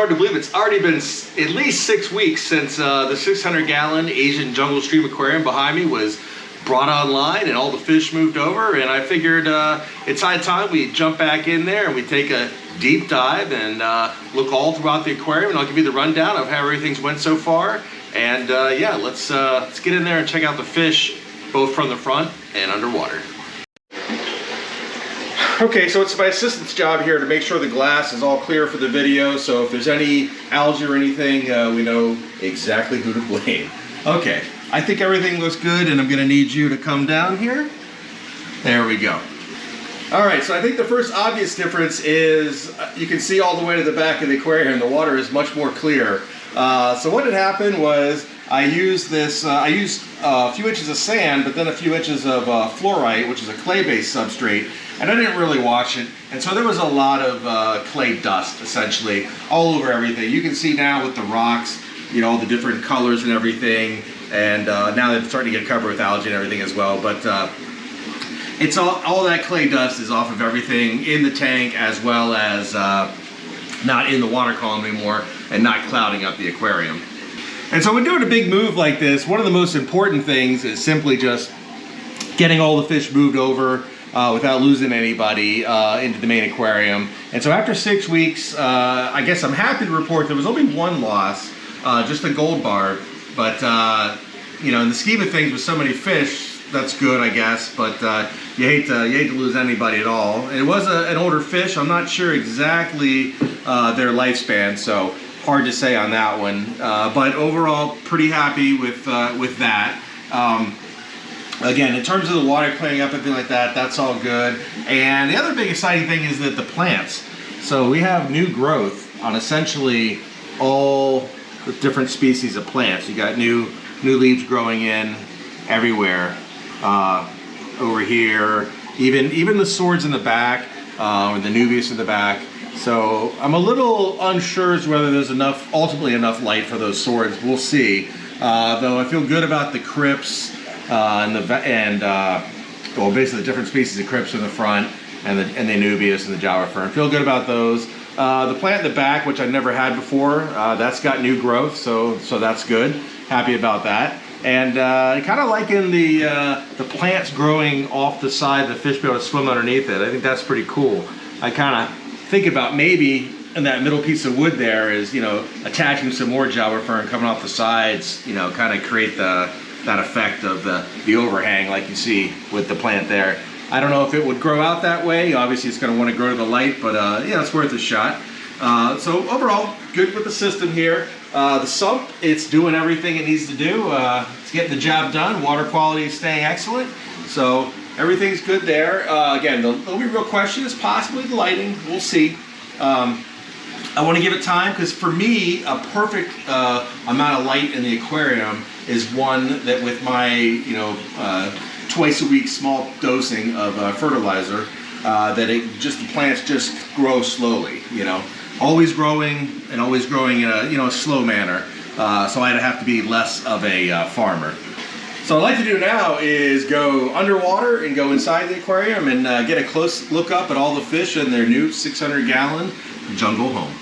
hard to believe it's already been at least 6 weeks since the 600-gallon Asian Jungle Stream Aquarium behind me was brought online and all the fish moved over, and I figured it's high time we jump back in there and we take a deep dive and look all throughout the aquarium, and I'll give you the rundown of how everything's went so far. And yeah, let's get in there and check out the fish both from the front and underwater. Okay, so it's my assistant's job here to make sure the glass is all clear for the video, so if there's any algae or anything, we know exactly who to blame. Okay, I think everything looks good, and I'm gonna need you to come down here. There we go. All right, so I think the first obvious difference is you can see all the way to the back of the aquarium. The water is much more clear. So what had happened was I used a few inches of sand, but then a few inches of fluorite, which is a clay-based substrate, and I didn't really wash it. And so there was a lot of clay dust, essentially, all over everything. You can see now with the rocks, you know, all the different colors and everything, and now they're starting to get covered with algae and everything as well. But it's all that clay dust is off of everything in the tank, as well as not in the water column anymore and not clouding up the aquarium. And so when doing a big move like this, one of the most important things is simply just getting all the fish moved over without losing anybody into the main aquarium. And so after 6 weeks, I guess I'm happy to report there was only one loss, just a gold barb. But you know, in the scheme of things with so many fish, that's good, I guess. But you hate to lose anybody at all. And it was an older fish. I'm not sure exactly their lifespan, so hard to say on that one. But overall, pretty happy with that. Again, in terms of the water clearing up and things like that, that's all good. And the other big exciting thing is that the plants. So we have new growth on essentially all the different species of plants. You got new leaves growing in everywhere. Over here, even the swords in the back, or the nubius in the back. So I'm a little unsure as whether there's ultimately enough light for those swords. We'll see. Though I feel good about the crypts well, basically the different species of crypts in the front, and the nubius and the java fern. Feel good about those. The plant in the back, which I've never had before, that's got new growth, so that's good. Happy about that. And kind of liking the plants growing off the side of the fish be able to swim underneath it. I think that's pretty cool. I kind of think about maybe in that middle piece of wood there is, you know, attaching some more java fern coming off the sides, you know, kind of create that effect of the overhang like you see with the plant there. I don't know if it would grow out that way. Obviously it's going to want to grow to the light, but yeah, it's worth a shot. So overall, good with the system here. The sump, it's doing everything it needs to do. It's getting the job done. Water quality is staying excellent. So everything's good there. Again, the only real question is possibly the lighting. We'll see. I want to give it time because for me, a perfect amount of light in the aquarium is one that with my, you know, twice a week small dosing of fertilizer, that the plants just grow slowly, you know. Always growing in a, you know, slow manner. So I'd have to be less of a farmer. So what I'd like to do now is go underwater and go inside the aquarium and get a close look up at all the fish in their new 600-gallon jungle home.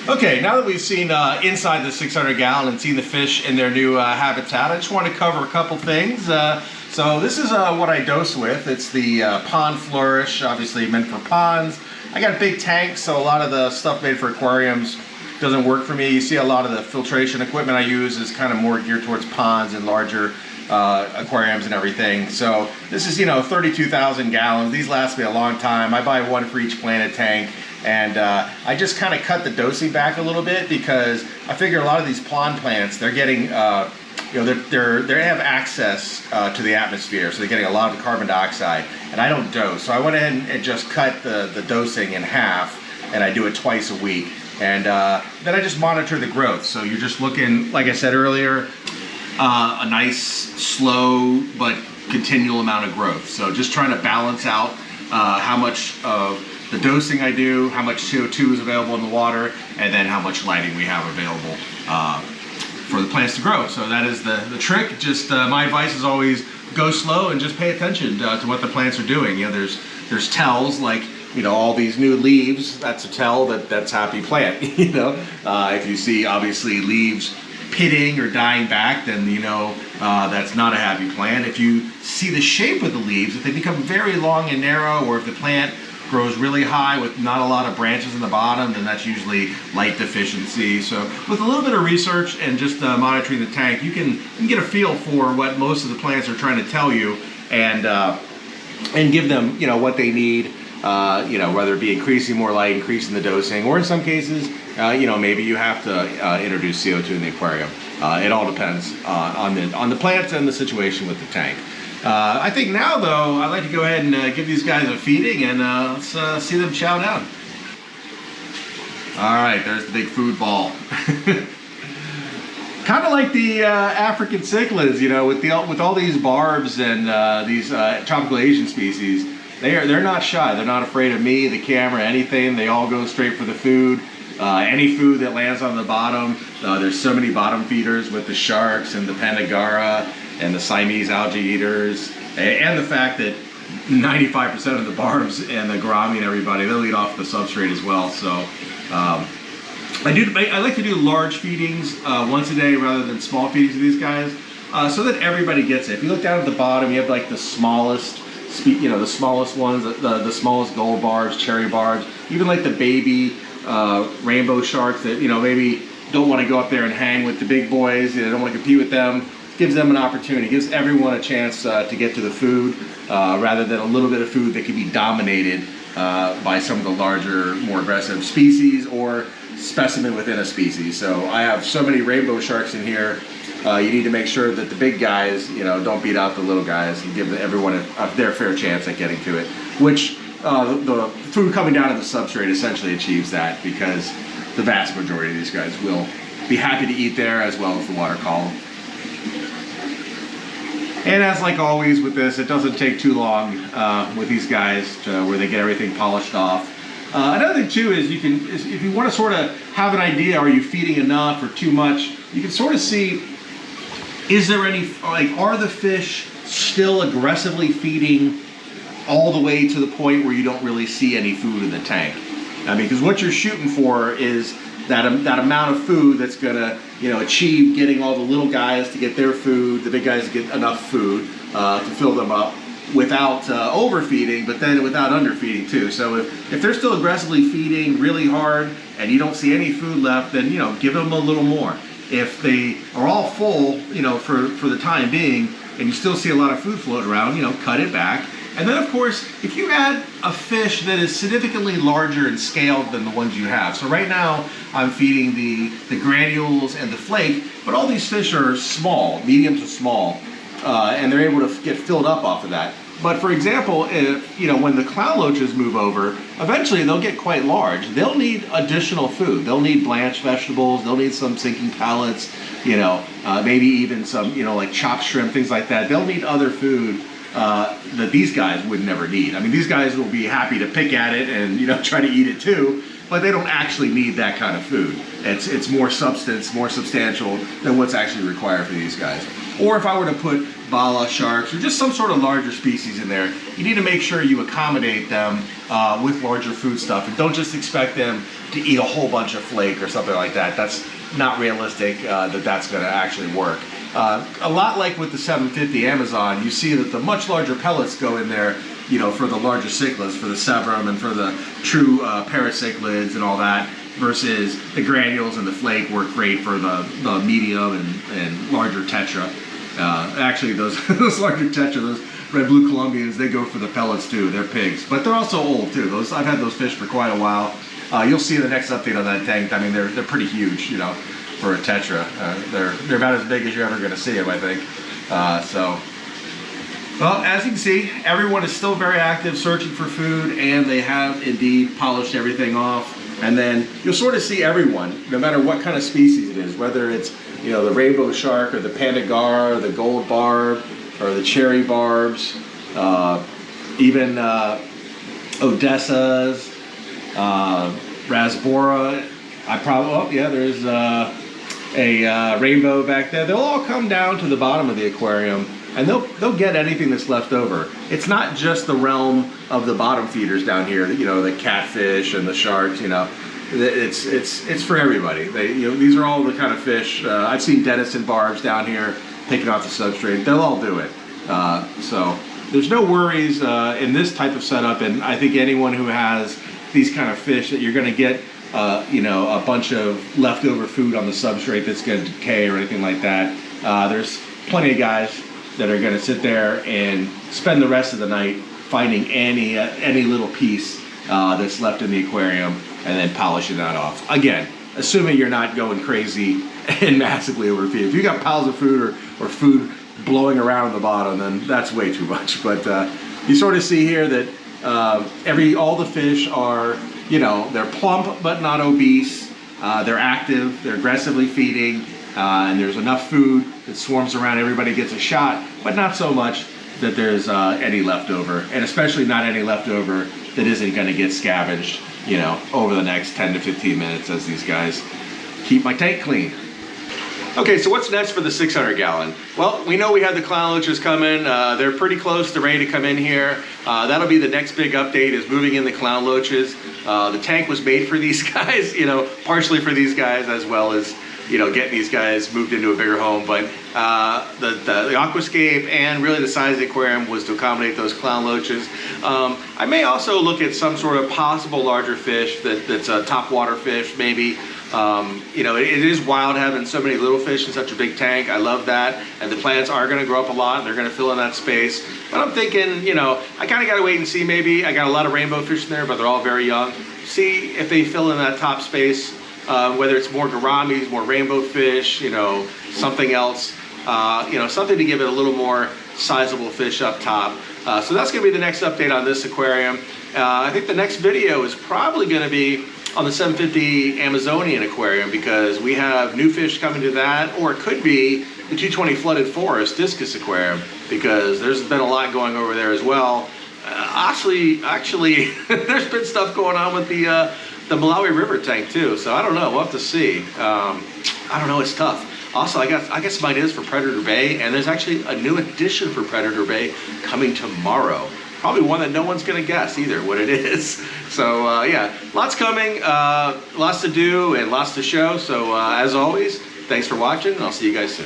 Okay, now that we've seen inside the 600 gallon and seen the fish in their new habitat, I just want to cover a couple things. So this is what I dose with. It's the Pond Flourish, obviously meant for ponds. I got a big tank, so a lot of the stuff made for aquariums doesn't work for me. You see a lot of the filtration equipment I use is kind of more geared towards ponds and larger aquariums and everything. So this is, 32,000 gallons. These last me a long time. I buy one for each planted tank. And I just kind of cut the dosing back a little bit because I figure a lot of these pond plants, they're getting, they have access to the atmosphere, so they're getting a lot of carbon dioxide, and I don't dose. So I went ahead and just cut the dosing in half, and I do it twice a week. And then I just monitor the growth. So you're just looking, like I said earlier, a nice, slow, but continual amount of growth. So just trying to balance out how much of the dosing I do, how much CO2 is available in the water, and then how much lighting we have available for the plants to grow. So that is the trick. Just my advice is always go slow and just pay attention to what the plants are doing. There's tells like, all these new leaves, that's a tell that's happy plant. If you see obviously leaves pitting or dying back, then that's not a happy plant. If you see the shape of the leaves, if they become very long and narrow, or if the plant grows really high with not a lot of branches in the bottom, then that's usually light deficiency. So with a little bit of research and just monitoring the tank, you can get a feel for what most of the plants are trying to tell you, and give them what they need. Whether it be increasing more light, increasing the dosing, or in some cases, maybe you have to introduce CO2 in the aquarium. It all depends on the plants and the situation with the tank. I think now, though, I'd like to go ahead and give these guys a feeding, and let's see them chow down. All right, there's the big food ball. Kind of like the African cichlids, with all these barbs and these tropical Asian species. They're not shy. They're not afraid of me, the camera, anything. They all go straight for the food. Any food that lands on the bottom. There's so many bottom feeders with the sharks and the Pandagara and the Siamese algae eaters, and the fact that 95% of the barbs and the gourami and everybody, they'll eat off the substrate as well. So I like to do large feedings once a day rather than small feedings to these guys, so that everybody gets it. If you look down at the bottom, you have like the smallest, the smallest ones, the smallest gold barbs, cherry barbs, even like the baby rainbow sharks that maybe don't want to go up there and hang with the big boys. They don't want to compete with them. Gives them an opportunity, gives everyone a chance to get to the food, rather than a little bit of food that can be dominated by some of the larger, more aggressive species or specimen within a species. So I have so many rainbow sharks in here. You need to make sure that the big guys, don't beat out the little guys, and give everyone their fair chance at getting to it, which the food coming down to the substrate essentially achieves that, because the vast majority of these guys will be happy to eat there, as well as the water column. And as like always with this, it doesn't take too long with these guys where they get everything polished off. Another thing too is if you want to sort of have an idea, are you feeding enough or too much, you can sort of see, is there any, are the fish still aggressively feeding all the way to the point where you don't really see any food in the tank? Because what you're shooting for is that amount of food that's gonna achieve getting all the little guys to get their food, the big guys to get enough food to fill them up without overfeeding, but then without underfeeding too. So if they're still aggressively feeding really hard and you don't see any food left, then give them a little more. If they are all full, for the time being, and you still see a lot of food floating around, cut it back. And then, of course, if you add a fish that is significantly larger in scale than the ones you have. So right now, I'm feeding the granules and the flake, but all these fish are small, medium to small, and they're able to get filled up off of that. But for example, if, when the clown loaches move over, eventually they'll get quite large. They'll need additional food. They'll need blanched vegetables. They'll need some sinking pellets, maybe even some, like chopped shrimp, things like that. They'll need other food that these guys would never need. These guys will be happy to pick at it and try to eat it too, but they don't actually need that kind of food. It's more substance, more substantial than what's actually required for these guys. Or if I were to put bala sharks, or just some sort of larger species in there, you need to make sure you accommodate them with larger food stuff, and don't just expect them to eat a whole bunch of flake or something like that. That's not realistic that's going to actually work. A lot like with the 750 Amazon, you see that the much larger pellets go in there, you know, for the larger cichlids, for the severum and for the true paracichlids and all that, versus the granules and the flake work great for the medium and larger tetra. Actually, those larger tetra, those red blue Colombians, they go for the pellets too. They're pigs, but they're also old too. I've had those fish for quite a while. You'll see in the next update on that tank. I mean, they're pretty huge, you know, for a tetra. They're about as big as you're ever going to see them, I think. Well, as you can see, everyone is still very active searching for food, and they have indeed polished everything off. And then you'll sort of see everyone, no matter what kind of species it is, whether it's, you know, the rainbow shark or the panda gar, or the gold barb, or the cherry barbs, even Odessas, Rasbora. There's a rainbow back there. They'll all come down to the bottom of the aquarium, and they'll get anything that's left over. It's not just the realm of the bottom feeders down here, you know, the catfish and the sharks, you know. It's for everybody. These are all the kind of fish. I've seen denison barbs down here picking off the substrate. They'll all do it. So there's no worries in this type of setup, and I think anyone who has these kind of fish, that you're going to get you know, a bunch of leftover food on the substrate that's going to decay or anything like that. There's plenty of guys that are going to sit there and spend the rest of the night finding any little piece that's left in the aquarium and then polishing that off. Again, assuming you're not going crazy and massively overfeed. If you got piles of food or food blowing around the bottom, then that's way too much. But you sort of see here that all the fish are, you know, they're plump but not obese. They're active, they're aggressively feeding, and there's enough food that swarms around, everybody gets a shot, but not so much that there's any leftover, and especially not any leftover that isn't going to get scavenged, you know, over the next 10 to 15 minutes as these guys keep my tank clean. Okay, so what's next for the 600 gallon? Well, we know we have the clown loaches coming. They're pretty close to ready to come in here. That'll be the next big update, is moving in the clown loaches. The tank was made for these guys, you know, partially for these guys, as well as, you know, getting these guys moved into a bigger home. But the aquascape and really the size of the aquarium was to accommodate those clown loaches. I may also look at some sort of possible larger fish that's a top water fish, maybe. You know, it is wild having so many little fish in such a big tank. I love that. And the plants are going to grow up a lot. They're going to fill in that space. But I'm thinking, you know, I kind of got to wait and see maybe. I got a lot of rainbow fish in there, but they're all very young. See if they fill in that top space, whether it's more gouramis, more rainbow fish, you know, something else. You know, something to give it a little more sizable fish up top. So that's going to be the next update on this aquarium. I think the next video is probably going to be on the 750 Amazonian aquarium, because we have new fish coming to that, or it could be the 220 flooded forest discus aquarium, because there's been a lot going over there as well. Actually, there's been stuff going on with the Malawi River tank too. So I don't know. We'll have to see. I don't know. It's tough. Also, I got some ideas for Predator Bay, and there's actually a new addition for Predator Bay coming tomorrow. Probably one that no one's going to guess either what it is. So yeah, lots coming, lots to do, and lots to show. So as always, thanks for watching, and I'll see you guys soon.